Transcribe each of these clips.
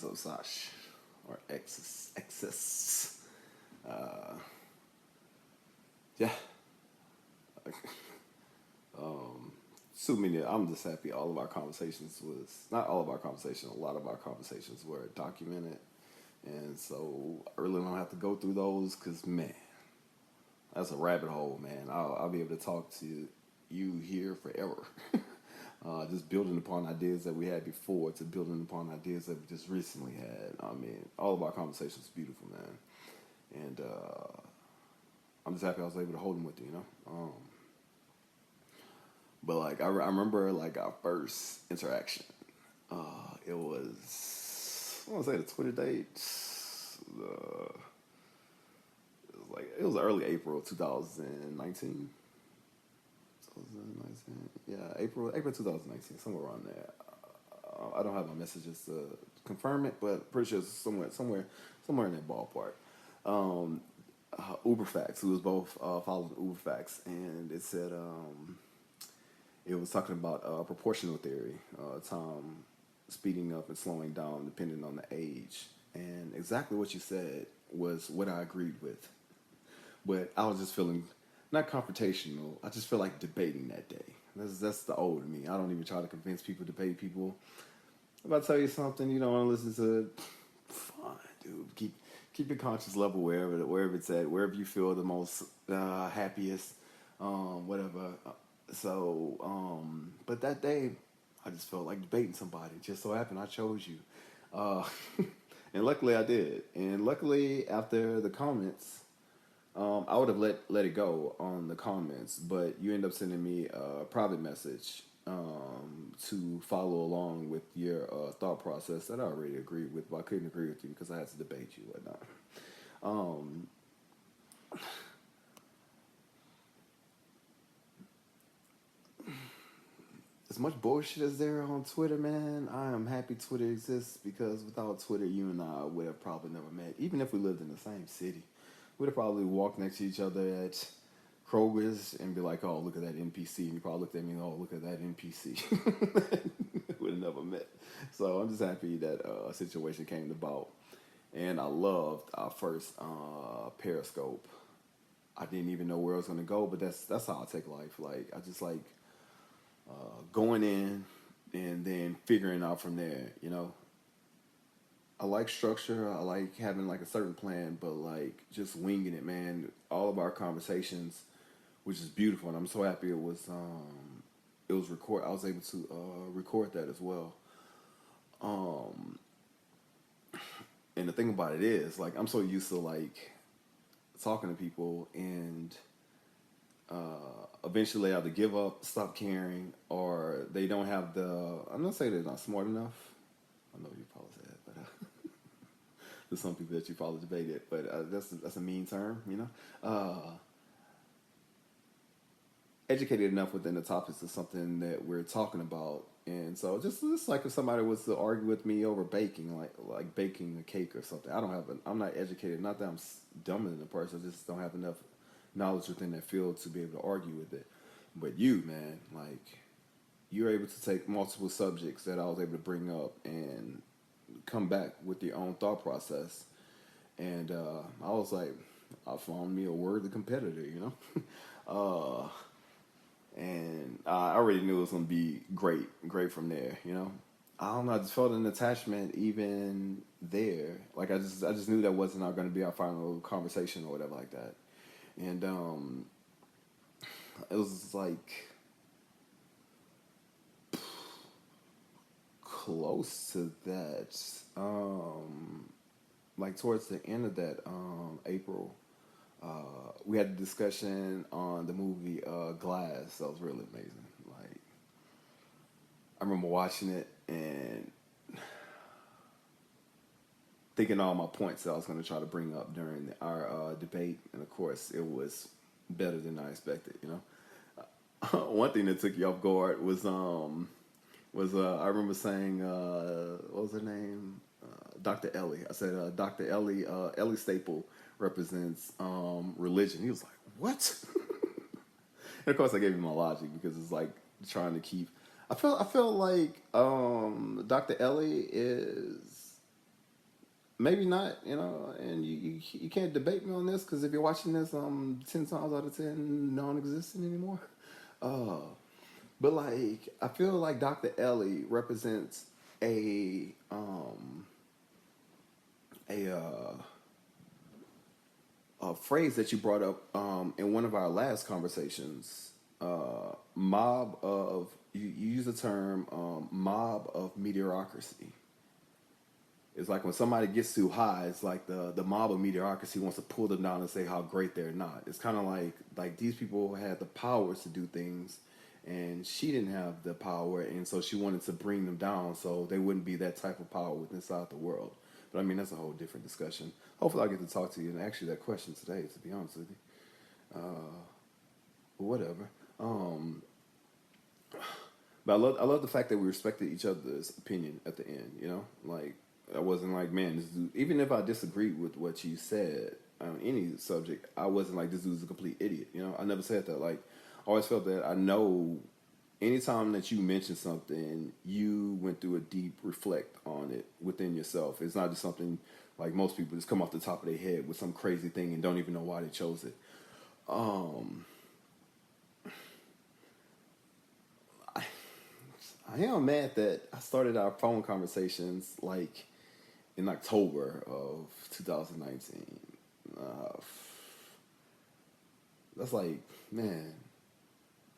of Sacha or EXS. Uh, yeah. um, too many. I'm just happy all of our conversations was not all of our conversations. A lot of our conversations were documented, and so I really don't have to go through those because man, that's a rabbit hole, man. I'll be able to talk to you here forever. Just building upon ideas that we had before to building upon ideas that we just recently had. I mean, all of our conversations are beautiful, man. And I'm just happy I was able to hold them with you, you know? But, like, I remember, like, our first interaction. It was, I want to say the Twitter date. It was early April 2019. Yeah, April 2019, somewhere around there. I don't have my messages to confirm it, but pretty sure it's somewhere in that ballpark. Uberfax, who was both following Uberfax, and it said it was talking about proportional theory, time speeding up and slowing down depending on the age, and exactly what you said was what I agreed with. But I was just feeling not confrontational. I just feel like debating that day. That's the old me. I don't even try to convince people, debate people. If I tell you something you don't want to listen to it, fine, dude. Keep your conscious level wherever it's at, wherever you feel the most happiest, whatever. But that day, I just felt like debating somebody. Just so happened I chose you, and luckily I did. And luckily after the comments. I would have let it go on the comments, but you end up sending me a private message to follow along with your thought process that I already agreed with, but I couldn't agree with you because I had to debate you and whatnot. As much bullshit as there on Twitter, man, I am happy Twitter exists because without Twitter, you and I would have probably never met, even if we lived in the same city. We'd have probably walked next to each other at Kroger's and be like, oh, look at that NPC. And you probably looked at me and, oh, look at that NPC. We'd have never met. So I'm just happy that a situation came about. And I loved our first Periscope. I didn't even know where I was going to go, but that's how I take life. Like, I just like going in and then figuring out from there, you know. I like structure. I like having like a certain plan, but like just winging it, man. All of our conversations, which is beautiful, and I'm so happy it was record. I was able to record that as well. And the thing about it is, like, I'm so used to like talking to people, and eventually they either give up, stop caring, or they don't have the. I'm not saying they're not smart enough. I know you probably said that, but. There's some people that you probably debated, but that's a mean term, you know. Educated enough within the topics of something that we're talking about, and so just like if somebody was to argue with me over baking, like baking a cake or something, I'm not educated. Not that I'm dumber than the person, I just don't have enough knowledge within that field to be able to argue with it. But you, man, like you're able to take multiple subjects that I was able to bring up and come back with your own thought process, and I was like, I found me a worthy competitor, you know. And I already knew it was gonna be great from there, you know. I don't know, I just felt an attachment even there. Like I just knew that wasn't not gonna be our final conversation or whatever like that, and it was like close to that. Like towards the end of that April, we had a discussion on the movie Glass. That was really amazing. Like I remember watching it and thinking all my points that I was going to try to bring up during our debate, and of course, it was better than I expected. You know, one thing that took you off guard was I remember saying what was her name? Dr. Ellie. I said Dr. Ellie Staple represents religion. He was like, what? And of course I gave him my logic because it's like trying to keep I feel like Dr. Ellie is maybe not, and you can't debate me on this because if you're watching this, 10 times out of 10 non-existent anymore. Uh, but like, I feel like Dr. Ellie represents a a uh, a phrase that you brought up in one of our last conversations. Mob of you use the term mob of mediocrity. It's like when somebody gets too high, it's like the mob of mediocrity wants to pull them down and say how great they're not. It's kind of like these people had the powers to do things, and she didn't have the power, and so she wanted to bring them down so they wouldn't be that type of power within inside the world. But I mean, that's a whole different discussion. Hopefully, I'll get to talk to you and ask you that question today. To be honest with you, whatever. But I love the fact that we respected each other's opinion at the end. Like I wasn't like, man, this dude. Even if I disagreed with what you said on any subject, I wasn't like, this dude's a complete idiot. I never said that. Like, I always felt that I know. Anytime that you mention something, you went through a deep reflect on it within yourself. It's not just something like most people just come off the top of their head with some crazy thing and don't even know why they chose it. I am mad that I started our phone conversations like in October of 2019. That's like, man.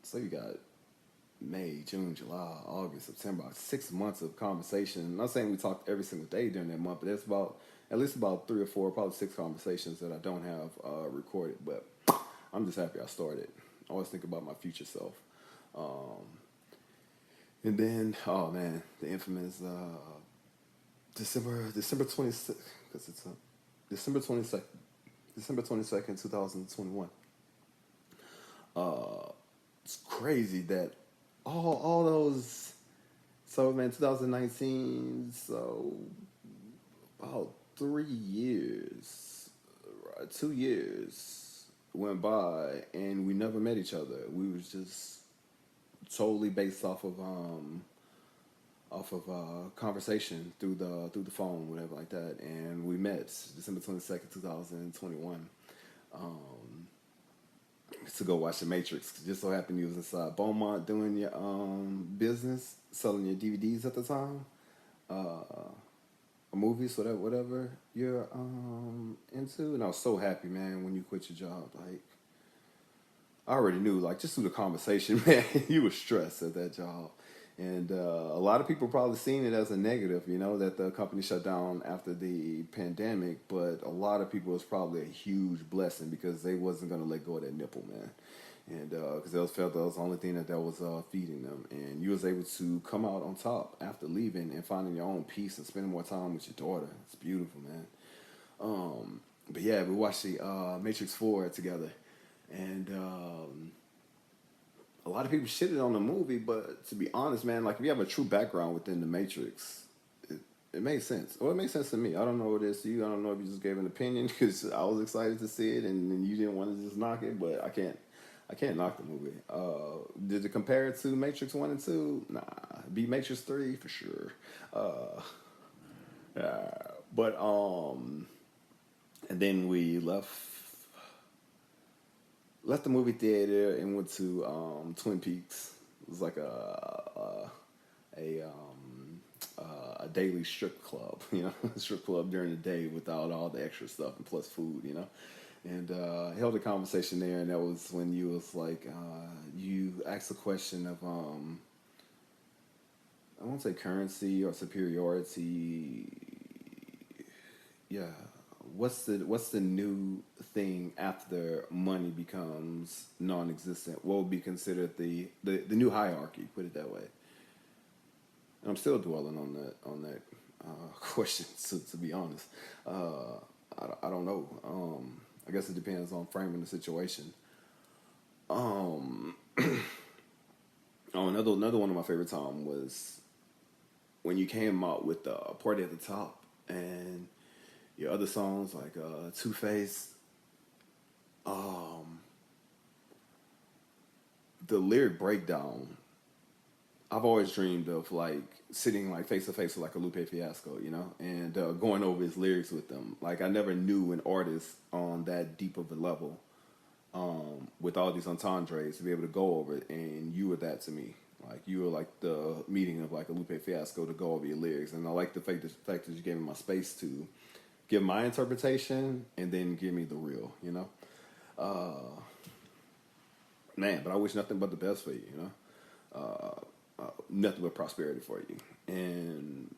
So you got May, June, July, August, September, 6 months of conversation. I'm not saying we talked every single day during that month, but there's at least about 3 or 4, probably 6 conversations that I don't have recorded. But I'm just happy I started. I always think about my future self. And then, oh man, the infamous December 26th, because it's December 22nd, 2021. It's crazy that all those. So man, 2019. So about 3 years, 2 years went by, and we never met each other. We was just totally based off of conversation through the phone, whatever like that, and we met December 22nd, 2021. To go watch The Matrix. Just so happened you was inside Beaumont doing your business, selling your DVDs at the time, movies, whatever you're into. And I was so happy, man, when you quit your job. Like, I already knew, like, just through the conversation, man, you were stressed at that job. And a lot of people probably seen it as a negative, that the company shut down after the pandemic. But a lot of people, it's probably a huge blessing because they wasn't going to let go of that nipple, man. And because they felt that was the only thing that was feeding them. And you was able to come out on top after leaving and finding your own peace and spending more time with your daughter. It's beautiful, man. But yeah, we watched the Matrix 4 together. And a lot of people shitted on the movie, but to be honest, man, like if you have a true background within the Matrix, it made sense. Well, it made sense to me. I don't know what it is to you. I don't know if you just gave an opinion because I was excited to see it and you didn't want to just knock it, but I can't knock the movie. Did it compare it to Matrix 1 and 2? Nah. Beat Matrix 3 for sure. But and then we left the movie theater and went to Twin Peaks. It was like a daily strip club, strip club during the day without all the extra stuff and plus food, And held a conversation there, and that was when you was like, you asked a question of, I won't say currency or superiority. Yeah, what's the new thing after money becomes non-existent? What would be considered the new hierarchy? Put it that way. And I'm still dwelling on that question. To be honest, I don't know. I guess it depends on framing the situation. Another one of my favorite times was when you came out with the Party at the Top and your other songs like Two Face. The lyric breakdown I've always dreamed of like sitting like face to face with like a Lupe Fiasco, you know, and going over his lyrics with them. Like I never knew an artist on that deep of a level, with all these entendres to be able to go over it, and you were that to me. Like you were like the meeting of like a Lupe Fiasco to go over your lyrics, and I like the fact that you gave me my space to give my interpretation and then give me the real, you know. Man, but I wish nothing but the best for you, you know. Nothing but prosperity for you, and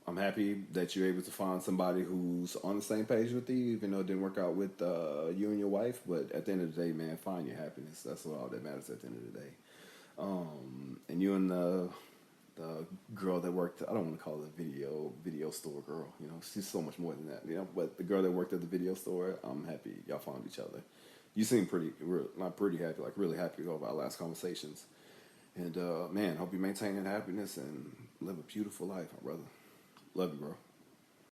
I'm happy that you're able to find somebody who's on the same page with you, even though it didn't work out with you and your wife. But at the end of the day, man, find your happiness. That's all that matters at the end of the day. And you and the girl that worked, I don't want to call it a video store girl, you know, she's so much more than that, you know, but the girl that worked at the video store, I'm happy y'all found each other. You seem not pretty happy, like really happy over our last conversations. And man, hope you maintain that happiness and live a beautiful life, my brother. Love you, bro.